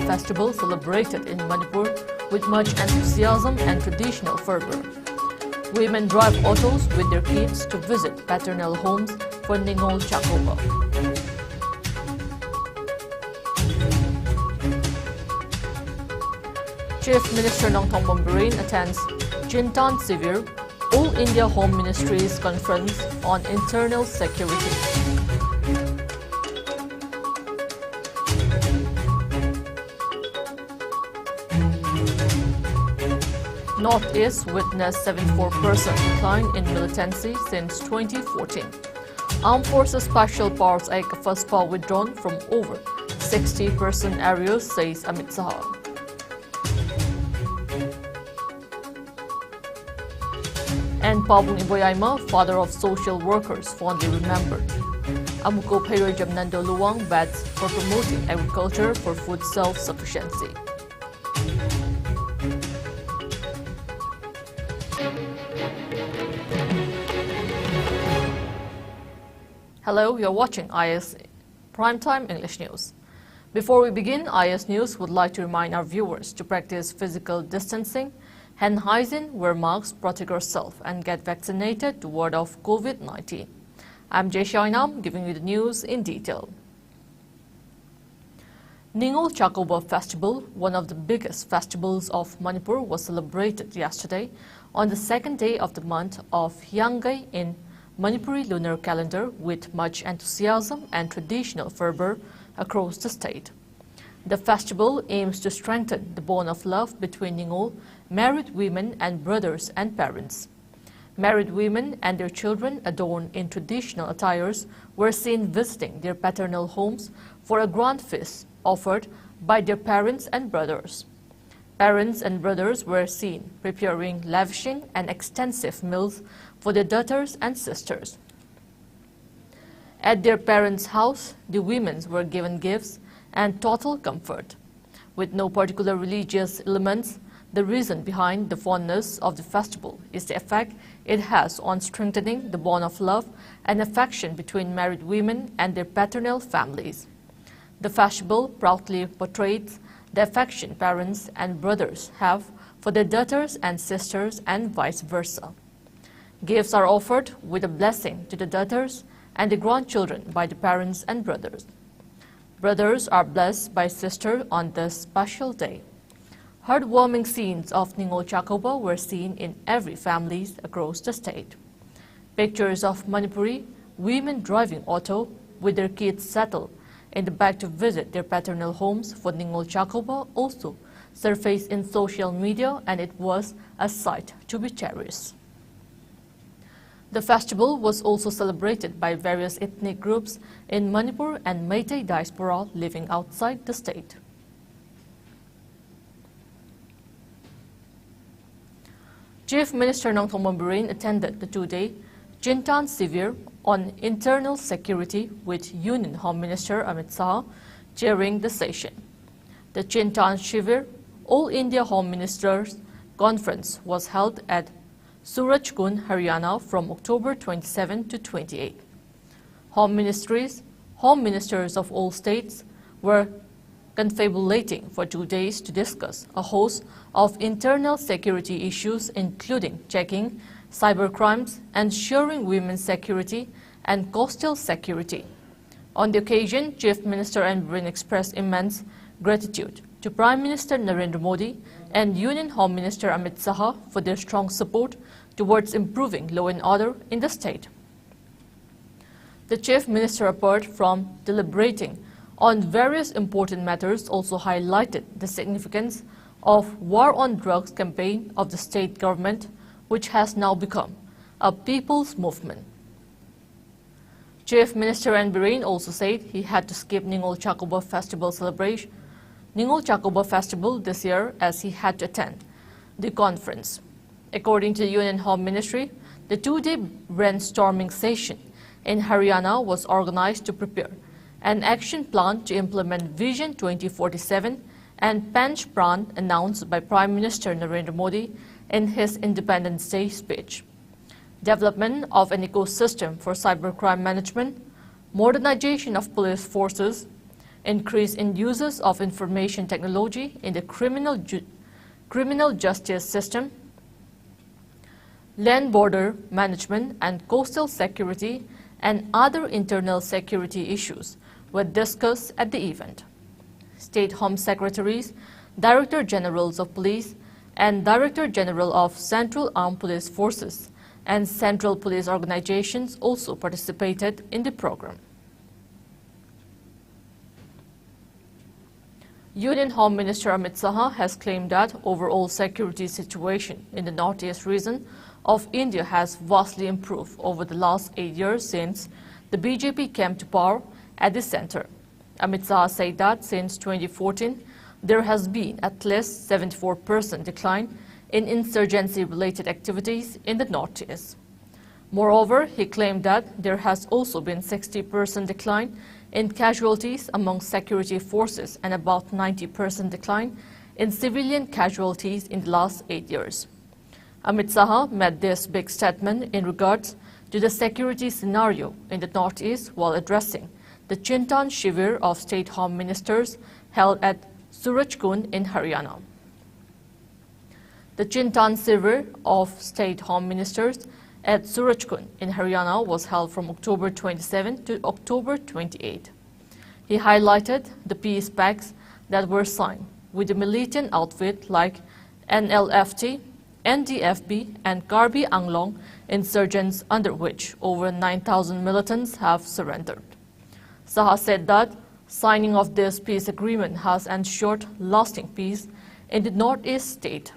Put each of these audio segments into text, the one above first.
festival celebrated in Manipur with much enthusiasm and traditional fervor. Women drive autos with their kids to visit paternal homes for Ningol Chakoba. Chief Minister Nongthong Bombarine attends Chintan Sivir, All India Home Ministry's Conference on Internal Security. Northeast witnessed 74% decline in militancy since 2014. Armed Forces Special Powers Act FASPA withdrawn from over 60% areas, says Amit Shah. And Pabung Iboyaima, father of social workers, fondly remembered. Amuko Peiroy Jamnando Luwang bets for promoting agriculture for food self-sufficiency. Hello, you're watching IS Primetime English News. Before we begin, IS News would like to remind our viewers to practice physical distancing, hand hygiene, wear masks, protect yourself, and get vaccinated to ward off COVID-19. I'm JESSIA OINAM, giving you the news in detail. Ningol Chakoba Festival, one of the biggest festivals of Manipur, was celebrated yesterday on the second day of the month of Hyanggai in Manipuri lunar calendar with much enthusiasm and traditional fervor across the state. The festival aims to strengthen the bond of love between Ningol, married women and brothers and parents. Married women and their children adorned in traditional attires were seen visiting their paternal homes for a grand feast offered by their parents and brothers. Parents and brothers were seen preparing lavishing and extensive meals for their daughters and sisters. At their parents' house, the women were given gifts and total comfort. With no particular religious elements, the reason behind the fondness of the festival is the effect it has on strengthening the bond of love and affection between married women and their paternal families. The festival proudly portrays the affection parents and brothers have for their daughters and sisters and vice versa. Gifts are offered with a blessing to the daughters and the grandchildren by the parents and brothers. Brothers are blessed by sister on this special day. Heartwarming scenes of Ningol Chakoba were seen in every family across the state. Pictures of Manipuri women driving auto with their kids settled in the back to visit their paternal homes for Ningol Chakoba also surfaced in social media, and it was a sight to be cherished. The festival was also celebrated by various ethnic groups in Manipur and Meitei diaspora living outside the state. Chief Minister Nongthong Bombarine attended the two-day Chintan Sivir on internal security with Union Home Minister Amit Shah chairing the session. The Chintan Sivir All India Home Ministers Conference was held at Surajkund, Haryana from October 27 to 28. Home ministers of all states were confabulating for 2 days to discuss a host of internal security issues, including checking cybercrimes, ensuring women's security, and coastal security. On the occasion, Chief Minister Bombarine expressed immense gratitude to Prime Minister Narendra Modi and Union Home Minister Amit Shah for their strong support towards improving law and order in the state. The Chief Minister, apart from deliberating on various important matters, also highlighted the significance of War on Drugs campaign of the state government, which has now become a people's movement. Chief Minister Bombarine also said he had to skip Ningol Chakoba Festival this year as he had to attend the conference. According to the Union Home Ministry, the two-day brainstorming session in Haryana was organized to prepare an action plan to implement Vision 2047 and Panch Pran announced by Prime Minister Narendra Modi in his Independence Day speech. Development of an ecosystem for cybercrime management, modernization of police forces, increase in uses of information technology in the criminal justice system, land border management and coastal security, and other internal security issues were discussed at the event. State Home Secretaries, Director Generals of Police, and Director General of Central Armed Police Forces and Central Police Organizations also participated in the program. Union Home Minister Amit Shah has claimed that overall security situation in the northeast region of India has vastly improved over the last 8 years since the BJP came to power at the center. Amit Shah said that since 2014, there has been at least 74% decline in insurgency-related activities in the northeast. Moreover, he claimed that there has also been 60% decline in casualties among security forces and about 90% decline in civilian casualties in the last 8 years. Amit Shah made this big statement in regards to the security scenario in the northeast while addressing the Chintan Shivir of State Home Ministers held at Surajkund in Haryana. The Chintan Shivir of State Home Ministers at Surajkund in Haryana was held from October 27 to October 28. He highlighted the peace pacts that were signed with the militant outfit like NLFT, NDFB and Karbi Anglong insurgents, under which over 9,000 militants have surrendered. Shah said that signing of this peace agreement has ensured lasting peace in the northeast state.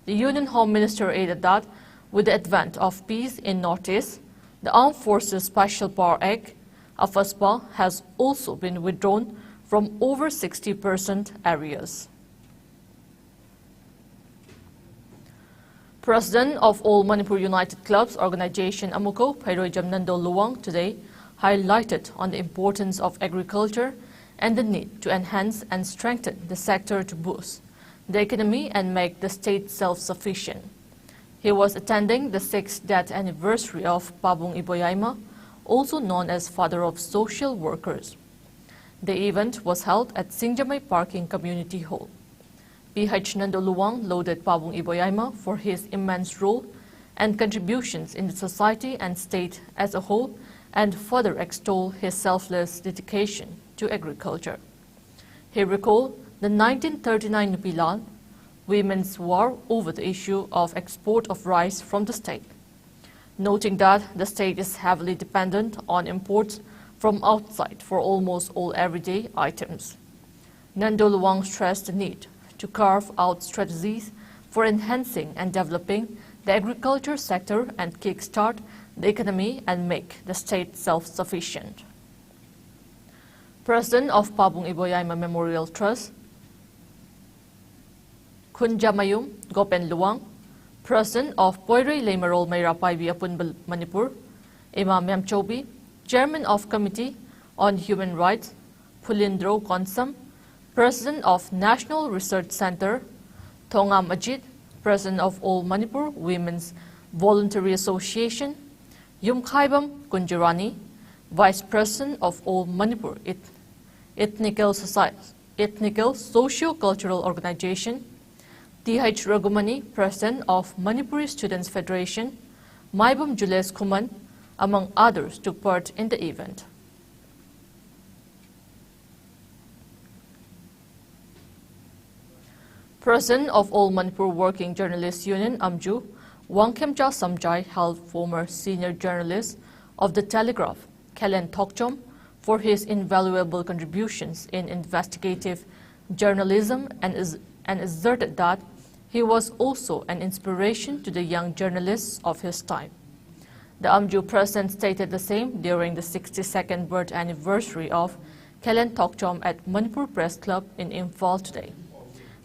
The Union Home Minister added that with the advent of peace in northeast, the Armed Forces Special Power Act, AFSPA, has also been withdrawn from over 60% areas. President of All Manipur United Clubs Organization Amuko Phairojam Nando Luwang today highlighted on the importance of agriculture and the need to enhance and strengthen the sector to boost the economy and make the state self-sufficient. He was attending the 6th death anniversary of Pabong Iboyaima, also known as Father of Social Workers. The event was held at Singjamay Parking Community Hall. PH Nando Luwang lauded Pabong Iboyaima for his immense role and contributions in the society and state as a whole, and further extolled his selfless dedication to agriculture. He recalled the 1939 Nupilal women's war over the issue of export of rice from the state, noting that the state is heavily dependent on imports from outside for almost all everyday items. Nando Luwang stressed the need to carve out strategies for enhancing and developing the agriculture sector and kickstart the economy and make the state self-sufficient. President of Pabong Iboyaima Memorial Trust, Khunjamayum Gopen Luwang, President of Poirei Leimarol Mairapaibi Apunbal Manipur, Imam Yamchobi, Chairman of Committee on Human Rights, Pulindro Konsam, President of National Research Center, Thongam Ajit, President of All Manipur Women's Voluntary Association, Yumkhaibam Kunjarani, Vice President of All Manipur Ethnical Socio-Cultural Organization, T.H. Ragumani, President of Manipuri Students Federation, Maibam Jules Kuman, among others, took part in the event. President of All Manipur Working Journalists Union, AMJU, Wangkhemcha Samjai, hailed former senior journalist of The Telegraph, Kelen Tokchom, for his invaluable contributions in investigative journalism and asserted that he was also an inspiration to the young journalists of his time. The AMJU president stated the same during the 62nd birth anniversary of Kelen Tokchom at Manipur Press Club in Imphal today.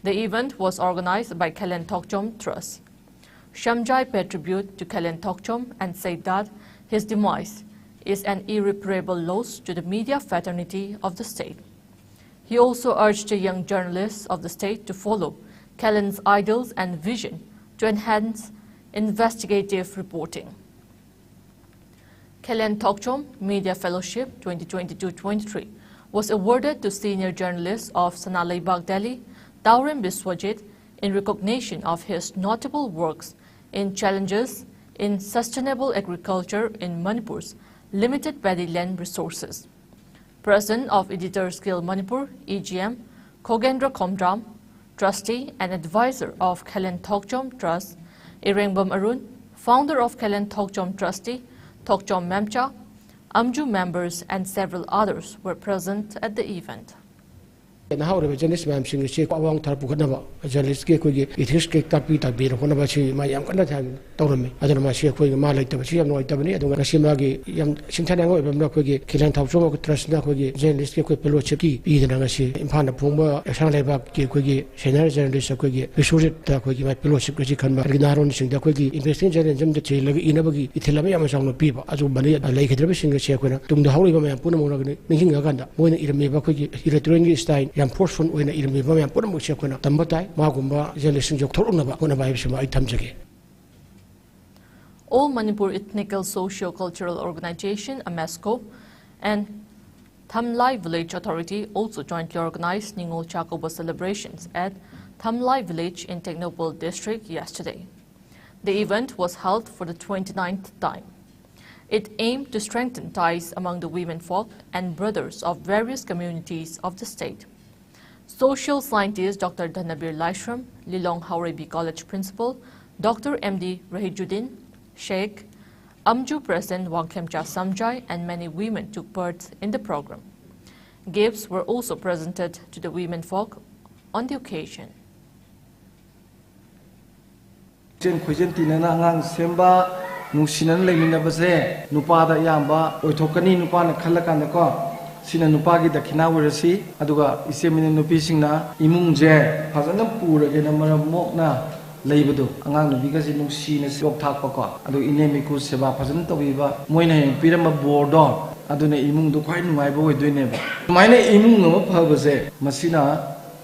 The event was organized by Kelen Tokchom Trust. Shamjai paid tribute to Kelen Tokchom and said that his demise is an irreparable loss to the media fraternity of the state. He also urged the young journalists of the state to follow Kelen's ideals and vision to enhance investigative reporting. Kelen Tokchom Media Fellowship 2022-23 was awarded to senior journalist of Sanalaibak Delhi, Taurim Biswajit, in recognition of his notable works in challenges in sustainable agriculture in Manipur's limited paddy land resources. President of Editors Guild Manipur, EGM, Khogendra Khomdram, trustee and advisor of Khelen Thokchom Trust, Irengbam Arun, founder of Khelen Thokchom Trustee, Thokchom Memcha, Amju members and several others were present at the event. Journalist sing awang tarpukanaba journalist ke koi ethics ke tapi honaba chi ma yam kana than torami adana ma she koi ma lai tabachi yam noi tabani adunga kasima gi yam singthana ngoi bamna koi gi khilan thawchom ko trust na koi gi journalist ke koi fellowship ki idana nga si imphana phungba sang lai bak ke koi gi senior journalist koi gi resource ta koi gi ma fellowship ke khanba ginaron sing da koi gi investing journalism de chei lagi inabagi ithilama yam sang no pi ba aju bani lai khidra sing che koi na tungda hawri ba ma puna mo na ning ga ganda moina irame ba koi gi electronic gi style yam forceful oina irmi ba yam pura mo che koi na tambatai ma gumba journalism jok thorna ba kona ba sima ai thamjage. All Manipur Ethnical Socio-Cultural Organization, AMESCO, and Thamlai Village Authority also jointly organized Ningol Chakoba celebrations at Thamlai Village in Technopole District yesterday. The event was held for the 29th time. It aimed to strengthen ties among the women folk and brothers of various communities of the state. Social scientist Dr. Dhanabir Laishram, Lilong Haurebi College Principal, Dr. M.D. Rahijuddin, Sheikh, Amju President Wangkhemcha Samjai, and many women took part in the program. Gifts were also presented to the women folk on the occasion. Nusinan lemina base nupada yamba oitokani nupana khalakanda ko sina nupagi dakhina warasi aduga isemini nupisingna imungje phajana purage na maramokna leibadu angang nubiga si nusina yok thakpa ko adu inemiku seba phajana tobiba moina he pirama bordo aduna imung du khwai nungai bo oidoine ba maina imung no phabase masina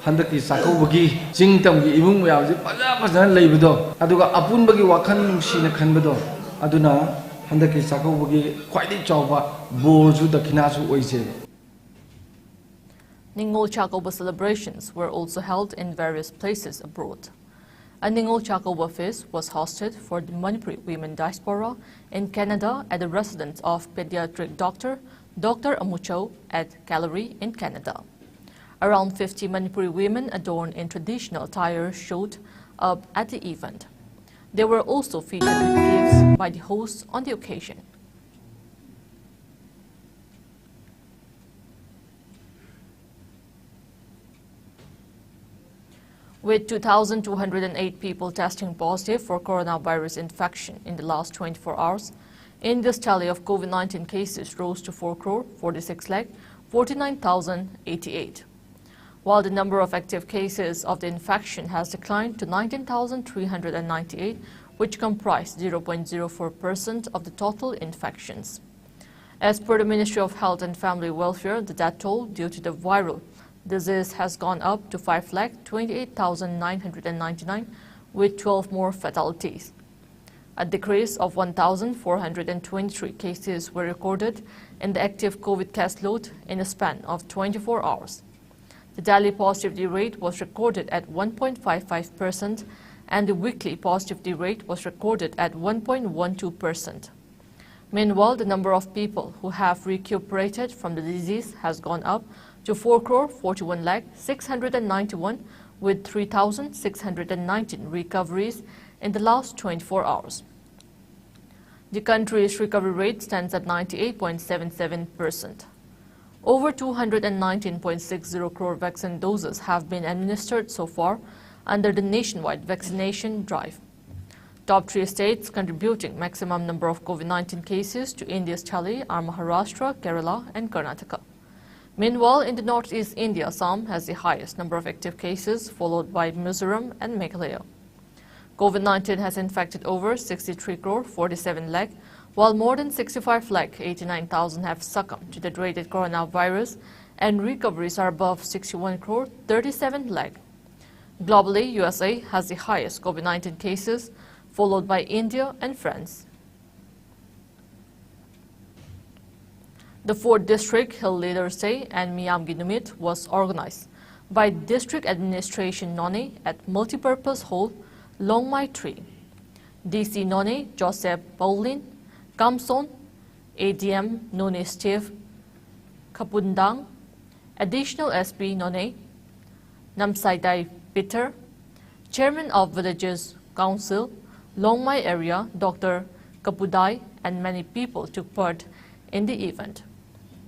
handaki sakobagi jingtamgi imung mayamje phajana leibado aduga apunbagi wakhan nusina khanbado aduna handaki sakobagi khwaidi chawba borju dakhinasu oise. Ningol Chakoba celebrations were also held in various places abroad. A Ningol Chakoba feast was hosted for the Manipuri women diaspora in Canada at the residence of pediatric doctor Dr. Amucho at Calgary in Canada. Around 50 Manipuri women adorned in traditional attire showed up at the event. They were also featured with gifts by the hosts on the occasion. With 2,208 people testing positive for coronavirus infection in the last 24 hours, India's tally of COVID-19 cases rose to 4,46,49,088. While the number of active cases of the infection has declined to 19,398, which comprise 0.04% of the total infections. As per the Ministry of Health and Family Welfare, the death toll due to the viral disease has gone up to 5,28,999, with 12 more fatalities. A decrease of 1,423 cases were recorded in the active COVID case load in a span of 24 hours. The daily positivity rate was recorded at 1.55%, and the weekly positivity rate was recorded at 1.12%. Meanwhile, the number of people who have recuperated from the disease has gone up to 4,41,691, with 3,619 recoveries in the last 24 hours. The country's recovery rate stands at 98.77%. Over 219.60 crore vaccine doses have been administered so far under the nationwide vaccination drive. Top 3 states contributing maximum number of COVID-19 cases to India's tally are Maharashtra, Kerala, and Karnataka. Meanwhile, in the northeast India, Assam has the highest number of active cases, followed by Mizoram and Meghalaya. COVID-19 has infected over 63 crore 47 lakh, while more than 65 lakh 89,000 have succumbed to the dreaded coronavirus, and recoveries are above 61 crore 37 lakh. Globally, USA has the highest COVID-19 cases, followed by India and France. The 4th District Hill Leaders Day and Miyamgi Numit was organized by District Administration Nonne at Multipurpose Hall, Longmai 3. DC Nonne Joseph Paulin, Kamson, ADM Nonne Steve Kapundang, Additional SP Nonne, Namsaidai Peter, Chairman of Villages Council, Longmai area, Dr. Kapudai, and many people took part in the event.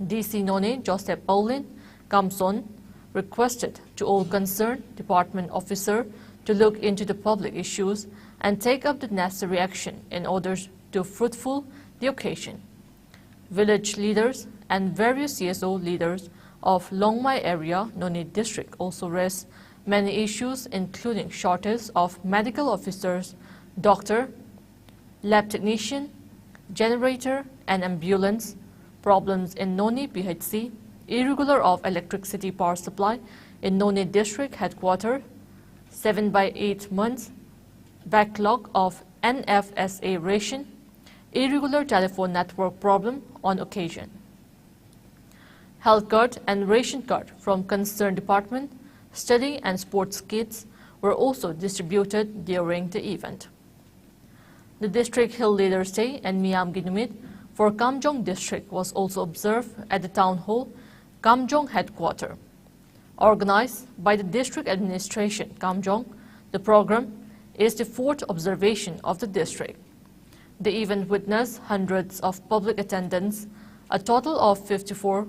DC Nonne Joseph Paulin Kamson requested to all concerned department officer to look into the public issues and take up the necessary action in order to fruitful the occasion. Village leaders and various CSO leaders of Longmai area, Nonne district also raised many issues including shortage of medical officers, doctor, lab technician, generator and ambulance, problems in Nonne PHC, irregular of electricity power supply in Nonne district headquarters, 7 by 8 months, backlog of NFSA ration, irregular telephone network problem on occasion. Health card and ration card from concerned department, study and sports kits were also distributed during the event. The District Hill Leaders Day and Miyamgi Numit for Kamjong District was also observed at the Town Hall, Kamjong Headquarters. Organized by the District Administration, Kamjong, the program is the 4th observation of the district. The event witnessed hundreds of public attendance, a total of 54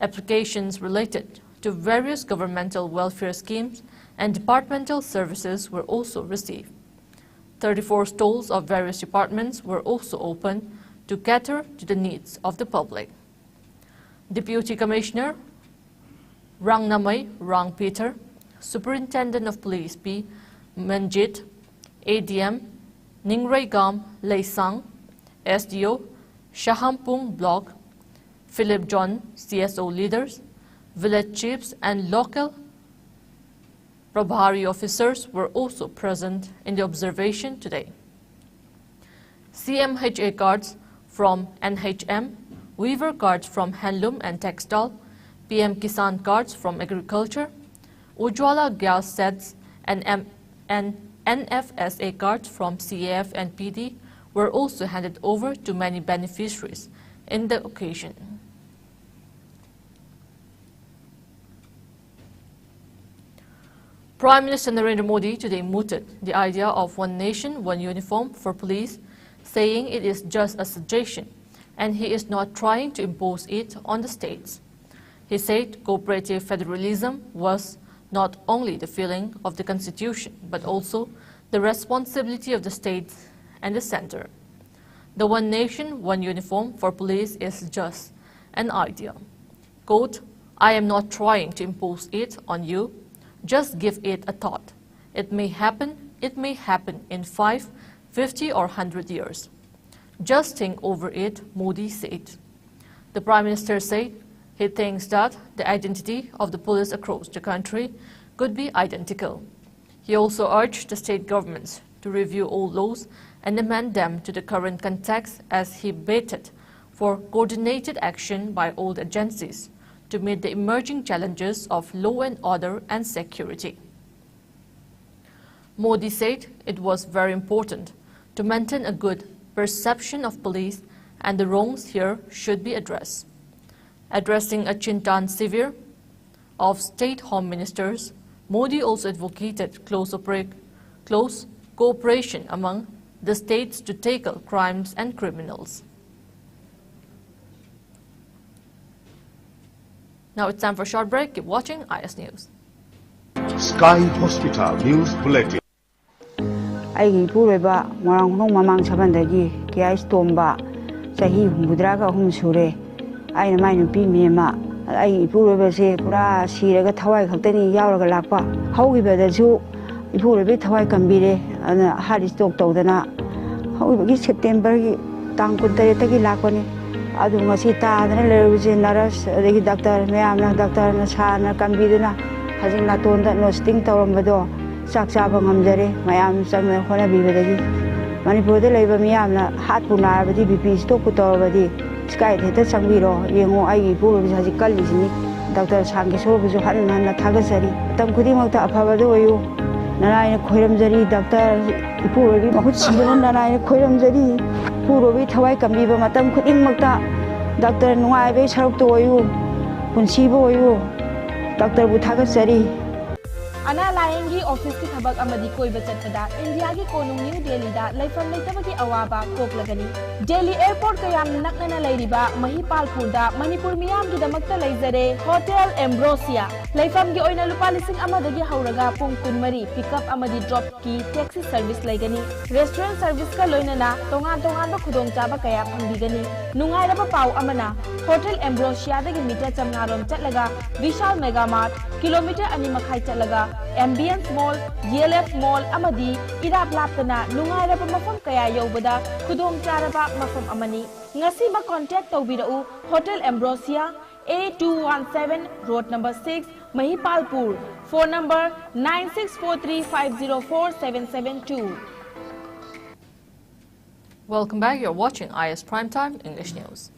applications related to various governmental welfare schemes and departmental services were also received. 34 stalls of various departments were also opened to cater to the needs of the public. Deputy Commissioner Rang Namai Rang Peter, Superintendent of Police P. Manjit, ADM Ningrai Gam Leisang, SDO Shahampung Block, Philip John CSO leaders, village chiefs and local Prabhari officers were also present in the observation today. CMHA cards from NHM, Weaver cards from Handloom and Textile, PM Kisan cards from Agriculture, Ujwala gas sets and NFSA cards from CAF and PD were also handed over to many beneficiaries in the occasion. Prime Minister Narendra Modi today mooted the idea of one nation, one uniform for police, saying it is just a suggestion and he is not trying to impose it on the states. He said cooperative federalism was not only the feeling of the constitution, but also the responsibility of the states and the center. The one nation, one uniform for police is just an idea. Quote, I am not trying to impose it on you, just give it a thought. It may happen in 5, 50 or 100 years. Just think over it, Modi said. The Prime Minister said he thinks that the identity of the police across the country could be identical. He also urged the state governments to review all laws and amend them to the current context as he baited for coordinated action by all the agencies to meet the emerging challenges of law and order and security. Modi said it was very important to maintain a good perception of police and the wrongs here should be addressed. Addressing a Chintan Severe of State Home Ministers, Modi also advocated close cooperation among the states to tackle crimes and criminals. Now it's time for a short break. Keep watching IS News. Sky Hospital News Bulletin. I pureba morang nong mamang sabandagi kaya istomba sahi humbudraga humsure I na mai nupi mema I pureba se pura siraga thawai khaktani yauraga lakpa haugiba da ju ipurebe thawai kambire ana hari stock tawdana haugiba September gi tang kuntare tagi lakpani adu ngasi ta dana leruje naras adegi doctor mayamna doctor na sana kambiduna hajing natonda no sting tawrambado sak chaba ngamjare mayam changna khona bibadagi manipur da leiba miyamna hat punarbadi bp stock ku tawrabadi Sky Theatre Sangbiro, Yengo Agi Puru Kalisini, Dr. Sankisoro Hana Tagasari, Tamkudimota Pavado, Narayana Koramzari, Dr. Puri, Mahutsivan, Narayana Koramzari, Purovi, Hawaii Kamiba, Matam Kudimata, Dr. Nuave Saruk to you, Punsibo you, Dr. Butagasari. Ana Layangi office ki thabak amadi koi bachat pada India ki konung New Delhi da laifam laitaba ki awaba kok lagani Delhi airport kayam nakna lairiba Mahipalpur da Manipur miyam ki damakta laizare Hotel Ambrosia laifam ki oina lupa lising amadagi hauraga pung kunmari pickup amadi drop ki taxi service laigani restaurant service ka loinana tongan ba khudong chaba kaya phangbigani nungai raba pau amana Hotel Ambrosia dagi mita chamngarom chatlaga Vishal Mega Mart kilometer ani makhai chatlaga Ambience Mall, GLF Mall, amadi irap laptana nungai raba mafam kaya yobada khudong charaba mafam amani ngasi ba contact tawbirau Hotel Ambrosia A217 Road number 6 Mahipalpur phone number 9643504772. Welcome back. You're watching IS Primetime English News.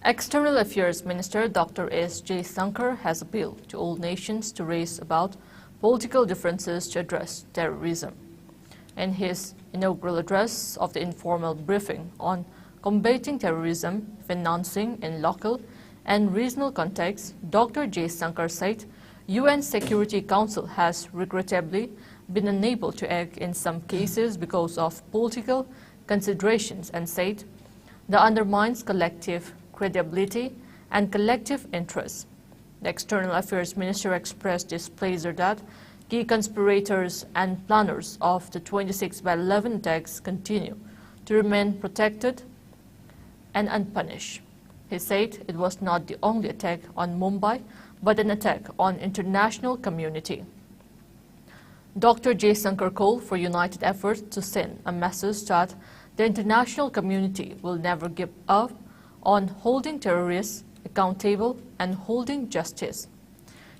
External Affairs Minister Dr. S. Jaishankar has appealed to all nations to raise about political differences to address terrorism. In his inaugural address of the informal briefing on combating terrorism, financing in local and regional contexts, Dr. Jaishankar said UN Security Council has regrettably been unable to act in some cases because of political considerations and said that undermines collective credibility and collective interests. The External Affairs Minister expressed displeasure that key conspirators and planners of the 26/11 attacks continue to remain protected and unpunished. He said it was not the only attack on Mumbai, but an attack on international community. Dr. Jaishankar called for united efforts to send a message that the international community will never give up on holding terrorists accountable and holding justice.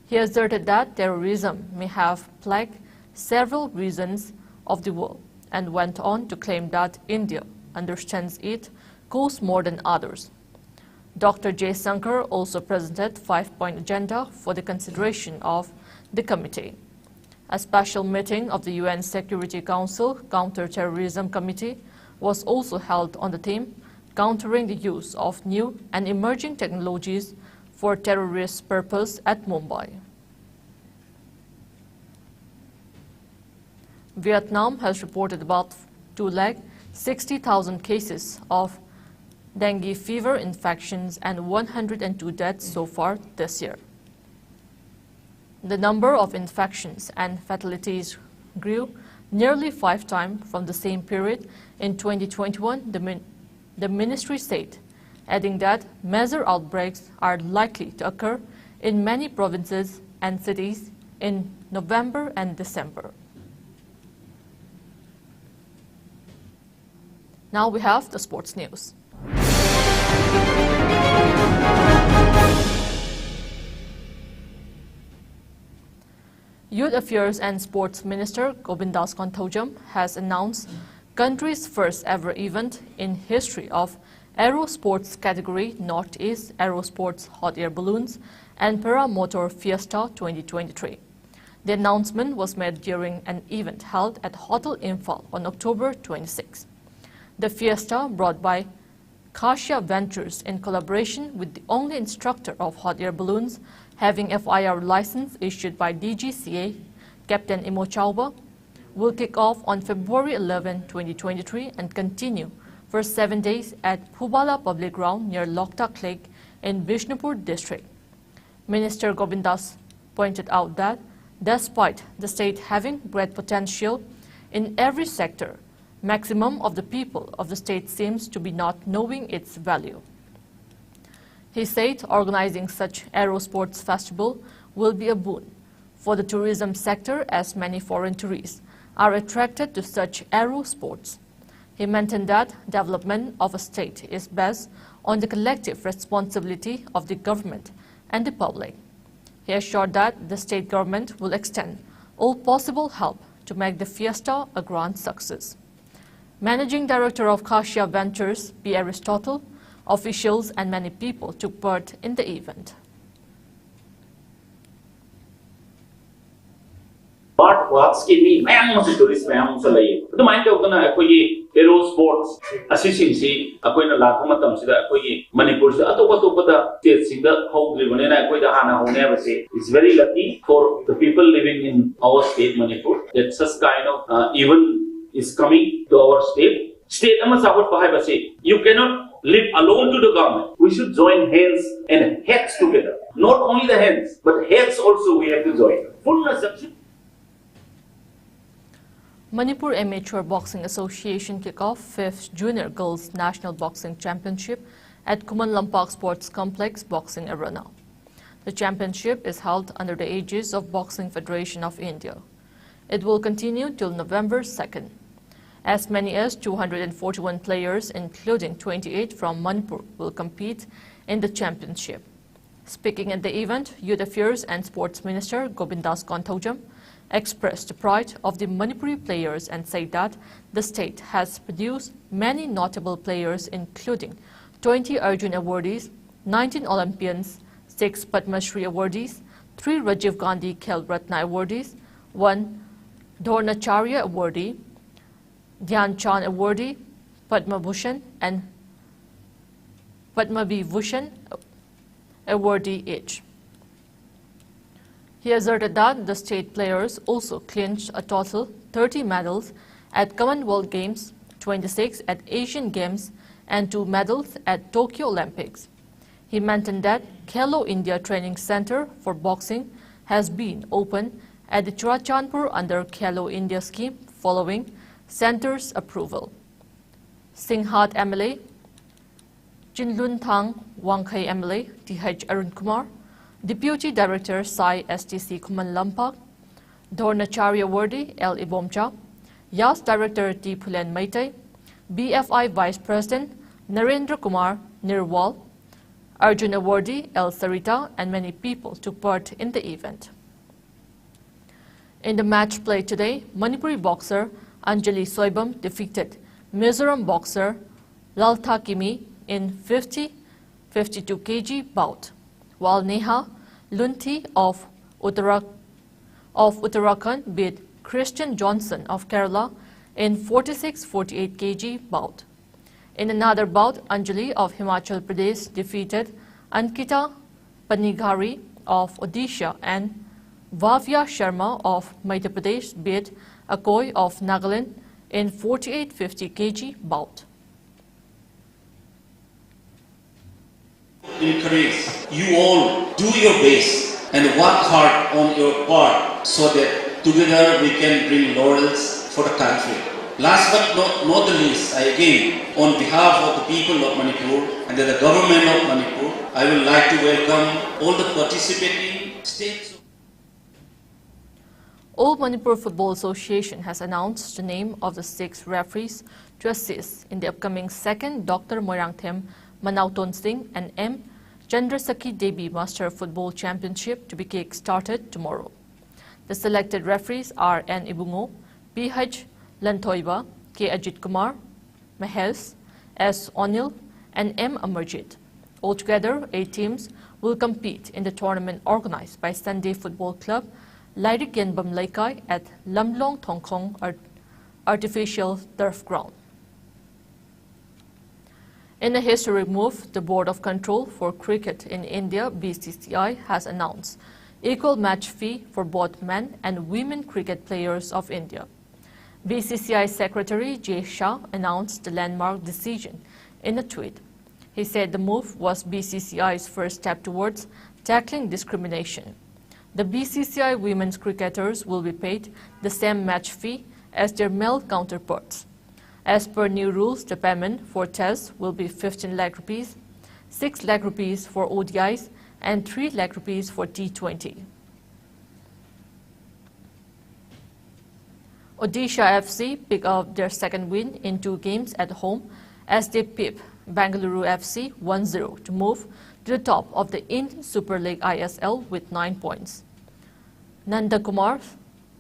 He asserted that terrorism may have plagued several regions of the world and went on to claim that India understands it cause more than others. Dr. Jaishankar also presented 5-point agenda for the consideration of the committee. A special meeting of the UN Security Council Counter-Terrorism Committee was also held on the theme countering the use of new and emerging technologies for terrorist purpose at Mumbai. Vietnam has reported about 260,000 cases of dengue fever infections and 102 deaths so far this year. The number of infections and fatalities grew nearly 5 times from the same period in 2021, the ministry said, adding that major outbreaks are likely to occur in many provinces and cities in November and December. Now we have the sports news. Youth Affairs and Sports Minister Govindas Konthojam has announced country's first ever event in history of Aero Sports category Northeast Aero Sports Hot Air Balloons and Paramotor Fiesta 2023. The announcement was made during an event held at Hotel Imphal on October 26. The Fiesta, brought by JESSIA Ventures in collaboration with the only instructor of hot air balloons having FIR license issued by DGCA, Captain Imo Chauba, will kick off on February 11, 2023 and continue for 7 days at Phubala Public Ground near Loktak Lake in Bishnupur district. Minister Govindas pointed out that despite the state having great potential in every sector, maximum of the people of the state seems to be not knowing its value. He said organizing such Aero Sports Festival will be a boon for the tourism sector as many foreign tourists are attracted to such aero sports. He maintained that development of a state is based on the collective responsibility of the government and the public. He assured that the state government will extend all possible help to make the Fiesta a grand success. Managing Director of JESSIA Ventures, P. Aristotle, Officials and many people took part in the event. Part works ki mi mayam mo si tourist mayam sa lai. Ito mind ko na akoi aero sports assisting si akoi na lakho matam sida akoi Manipur sa ato da state singa how driven na akoi da hana hone ba se. It's very lucky for the people living in our state Manipur that such kind of even is coming to our state. State ama support pa hai ba se. You cannot live alone to the government. We should join hands and heads together. Not only the hands, but heads also we have to join. Full subsidy. Manipur Amateur Boxing Association kick off 5th Junior Girls National Boxing Championship at Kuman Lampak Sports Complex Boxing Arena. The championship is held under the aegis of Boxing Federation of India. It will continue till November 2nd. As many as 241 players, including 28 from Manipur, will compete in the championship. Speaking at the event, Youth Affairs and Sports Minister Gobindas Kontaujam expressed the pride of the Manipuri players and said that the state has produced many notable players, including 20 Arjun awardees, 19 Olympians, 6 Padma Shri awardees, 3 Rajiv Gandhi Khel Ratna awardees, 1 Dronacharya awardee, Dhyan Chand awardee, Padma Bhushan and Padma Vibhushan awardee each. He asserted that the state players also clinched a total 30 medals at Commonwealth Games, 26 at Asian Games, and 2 medals at Tokyo Olympics. He maintained that Khelo India Training Center for Boxing has been opened at the Churachandpur under Khelo India scheme following center's approval. Singhat MLA, Jinlun Thang Wangkai MLA, TH Arun Kumar, Deputy Director Sai STC Kuman Lampak, Dronacharya awardee L. Ibomcha, YAS Director T. Pulen Maitay, BFI Vice President Narendra Kumar Nirwal, Arjun awardee L. Sarita, and many people took part in the event. In the match play today, Manipuri boxer Anjali Soibam defeated Mizoram boxer Laltha Kimi in 50-52 kg bout, while Neha Lunti of Uttarakhand beat Christian Johnson of Kerala in 46-48 kg bout. In another bout, Anjali of Himachal Pradesh defeated Ankita Panighari of Odisha, and Vavya Sharma of Madhya Pradesh beat Akoi of Nagaland in 48-50 kg bout. Encourage you all, do your best and work hard on your part so that together we can bring laurels for the country. Last but not the least, I again, on behalf of the people of Manipur and the government of Manipur, I would like to welcome all the participating states. All Manipur Football Association has announced the name of the 6 referees to assist in the upcoming 2nd Dr. Moirangthem Manauton Singh and M. Chandrasakhi Devi Master Football Championship to be kick-started tomorrow. The selected referees are N. Ibungo, P.H. Lanthoiba, K. Ajit Kumar, Mahesh, S. Onil, and M. Amarjit. Altogether, 8 teams will compete in the tournament organized by Sunday Football Club Lairik Genbam Laikai at Lamlong Thongkong Artificial Turf Ground. In a historic move, the Board of Control for Cricket in India, BCCI, has announced equal match fee for both men and women cricket players of India. BCCI Secretary J. Shah announced the landmark decision in a tweet. He said the move was BCCI's first step towards tackling discrimination. The BCCI women's cricketers will be paid the same match fee as their male counterparts. As per new rules, the payment for tests will be 15 lakh rupees, 6 lakh rupees for ODIs, and 3 lakh rupees for T20. Odisha FC picked up their second win in 2 games at home as they pipped Bengaluru FC 1-0 to move to the top of the Indian Super League ISL with 9 points. Nandakumar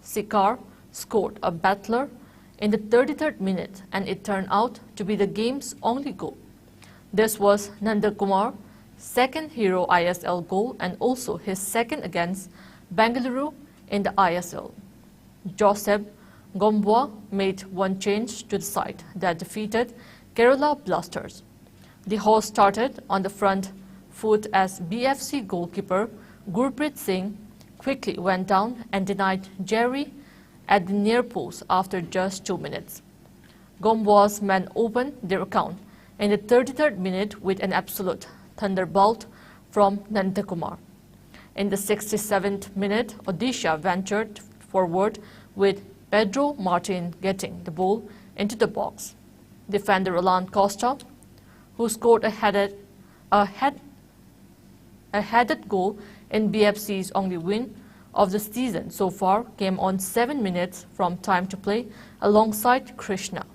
Sikar scored a battler in the 33rd minute, and it turned out to be the game's only goal. This was Nandakumar's second Hero ISL goal and also his second against Bengaluru in the ISL. Joseph Gombua made one change to the side that defeated Kerala Blasters. The host started on the front foot as BFC goalkeeper Gurpreet Singh quickly went down and denied Jerry at the near post after just 2 minutes. Gombua's men opened their account in the 33rd minute with an absolute thunderbolt from Nandakumar. In the 67th minute, Odisha ventured forward with Pedro Martin getting the ball into the box. Defender Alan Costa, who scored a headed goal in BFC's only win of the season so far, came on 7 minutes from time to play alongside Krishna.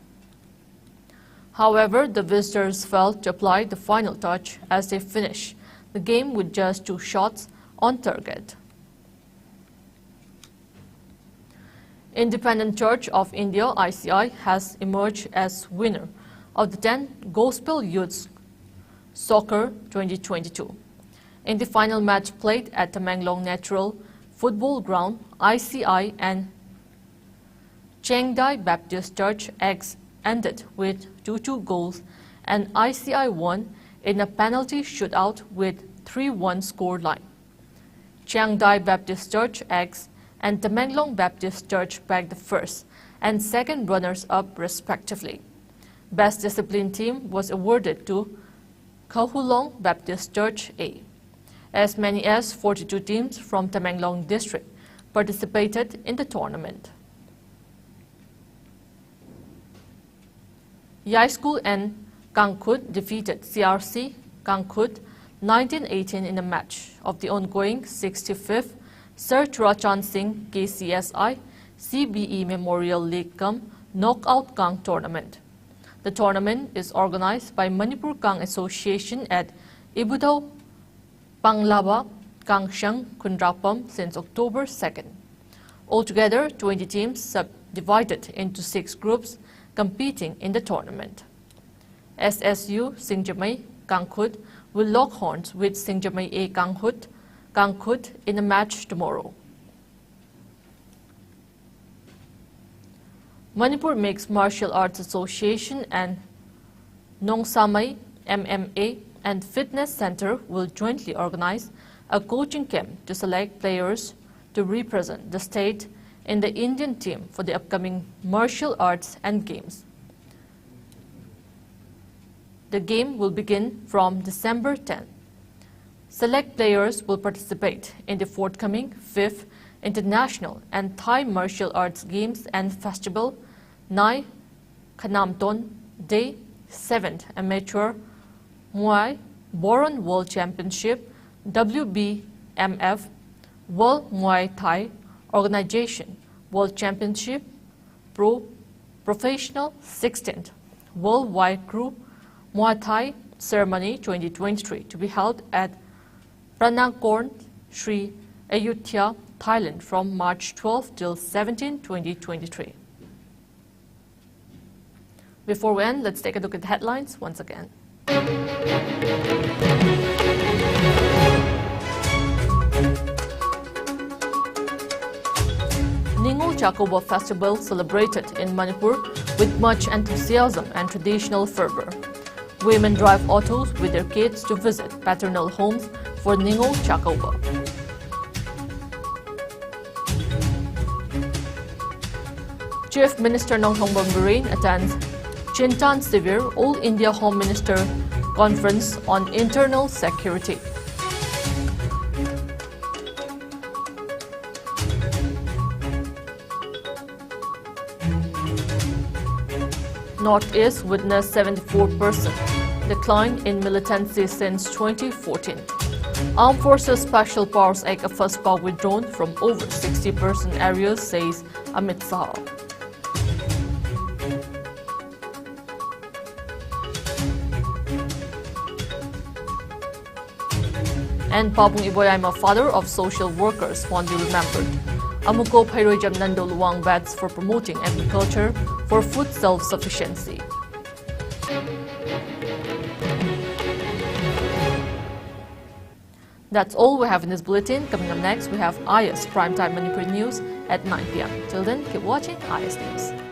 However, the visitors failed to apply the final touch as they finished the game with just 2 shots on target. Independent Church of India (ICI) has emerged as winner of the 10th Gospel Youth Soccer 2022. In the final match played at the Tamenglong Natural Football Ground, ICI and Chengdai Baptist Church X ended with 2-2 goals, and ICI won in a penalty shootout with 3-1 scoreline. Chengdai Baptist Church X and Tamenglong Baptist Church bagged the first and second runners-up respectively. Best Discipline Team was awarded to Kahulong Baptist Church A. As many as 42 teams from Tamenglong District participated in the tournament. Yai School and Kangkut defeated CRC Kangkut 19-18 in a match of the ongoing 65th Sir Churachan Singh KCSI CBE Memorial League Cum Knockout Kang Tournament. The tournament is organized by Manipur Kang Association at Ibudao, Panglaba, Kangshang, Kundrapam since October 2nd. Altogether, 20 teams subdivided into 6 groups competing in the tournament. SSU Singjamai Kangkut will lock horns with Singjamai A Kangkut in a match tomorrow. Manipur Mixed Martial Arts Association and Nongsamai MMA and Fitness Center will jointly organize a coaching camp to select players to represent the state in the Indian team for the upcoming martial arts and games. The game will begin from December 10. Select players will participate in the forthcoming 5th International and Thai Martial Arts Games and Festival, Nai Khanamton Day, 7th Amateur Muay Boron World Championship, WBMF, World Muay Thai Organization World Championship, Professional 16th Worldwide Crew Muay Thai Ceremony 2023 to be held at Pranangkorn, Sri Ayutthaya, Thailand from March 12 till 17, 2023. Before we end, let's take a look at the headlines once again. Ningo Chakoba Festival celebrated in Manipur with much enthusiasm and traditional fervor. Women drive autos with their kids to visit paternal homes for Ningo Chakoba. Chief Minister Nongthong Bombarine attends Chintan Sivir All India Home Minister Conference on Internal Security. Northeast witnessed 74% decline in militancy since 2014. Armed Forces Special Powers Act of FUSPA withdrawn from over 60% areas, says Amit Shah. And Pabung Iboyaima, father of social workers, fondly remembered. Amuko Phairojam Nando Luwang bets for promoting agriculture for food self-sufficiency. That's all we have in this bulletin. Coming up next, we have IS Primetime Manipuri News at 9 p.m. Till then, keep watching IS News.